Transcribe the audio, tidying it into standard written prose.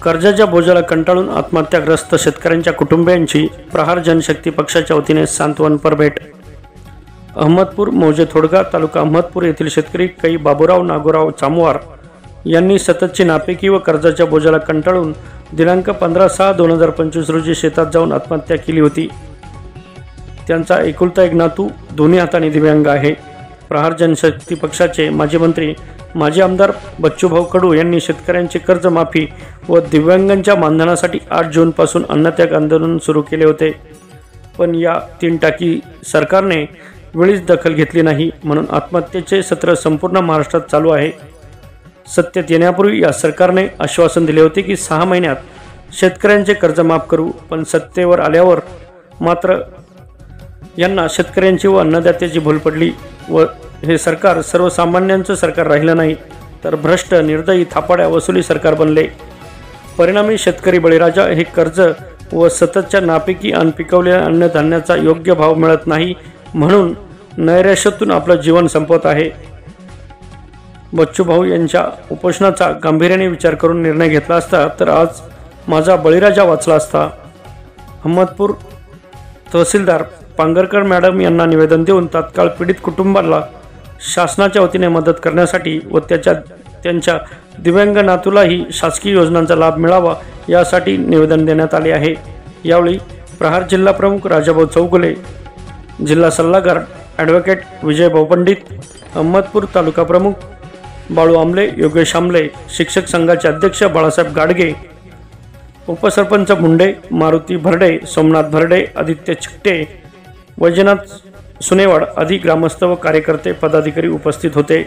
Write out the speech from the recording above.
कर्जाच्या बोजाला कंटाळून आत्महत्याग्रस्त शेतकऱ्यांच्या कुटुंबियांची प्रहार जनशक्ती पक्षाच्या वतीने सांत्वनपर भेट। अहमदपूर मौजे थोडगा तालुका अहमदपूर येथील शेतकरी कै बाबूराव नागोराव चामवार यांनी सततची नापिकी व कर्जाच्या बोजाला कंटाळून दिनांक 15/6/2025 रोजी शेतात जाऊन आत्महत्या केली होती। त्यांचा एकुलता एक नातू दोन्ही हाताने दिव्यांग आहे। प्रहार जनशक्ती पक्षाचे माजी मंत्री माजी आमदार बच्चूभाऊ कडू यांनी शेतकऱ्यांची कर्जमाफी व दिव्यांगांच्या मानधनासाठी 8 जूनपासून अन्नत्याग आंदोलन सुरू केले होते, पण या 3 टाकी सरकारने वेळीच दखल घेतली नाही, म्हणून आत्महत्येचे सत्र संपूर्ण महाराष्ट्रात चालू आहे। सत्तेत येण्यापूर्वी या सरकारने आश्वासन दिले होते की 6 महिन्यात शेतकऱ्यांचे कर्ज माफ करू, पण सत्तेवर आल्यावर मात्र यांना शेतकऱ्यांची व अन्नदात्याची भूल पडली व हे सरकार सर्वसामान्यांचं सरकार राहिलं नाही, तर भ्रष्ट निर्दयी थापाड्या वसुली सरकार बनले। परिणामी शेतकरी बळीराजा हे कर्ज व सततच्या नापिकी आणि पिकवलेल्या अन्नधान्याचा योग्य भाव मिळत नाही, म्हणून नैराश्यातून आपलं जीवन संपवत आहे। बच्चूभाऊ यांच्या उपोषणाचा गांभीर्याने विचार करून निर्णय घेतला असता तर आज माझा बळीराजा वाचला असता। अहमदपूर तहसीलदार पांगरकर मॅडम यांना निवेदन देऊन तात्काळ पीडित कुटुंबाला शासनाच्या वतीने मदत करण्यासाठी व त्यांच्या दिव्यांग नातूलाही शासकीय योजनांचा लाभ मिळावा यासाठी निवेदन देण्यात आले आहे। यावेळी प्रहार जिल्हा प्रमुख राजाभाऊ चौगुले, जिल्हा सल्लागार ॲडव्होकेट विजयभाऊ पंडित, अहमदपूर तालुका प्रमुख बाळू आमले, योगेश आमले, शिक्षक संघाचे अध्यक्ष बाळासाहेब गाडगे, उपसरपंच मुंडे, मारुती भरडे, सोमनाथ भरडे, आदित्य चिकटे, वैजनाथ सुनेवाड आदी ग्रामस्थ व कार्यकर्ते पदाधिकारी उपस्थित होते।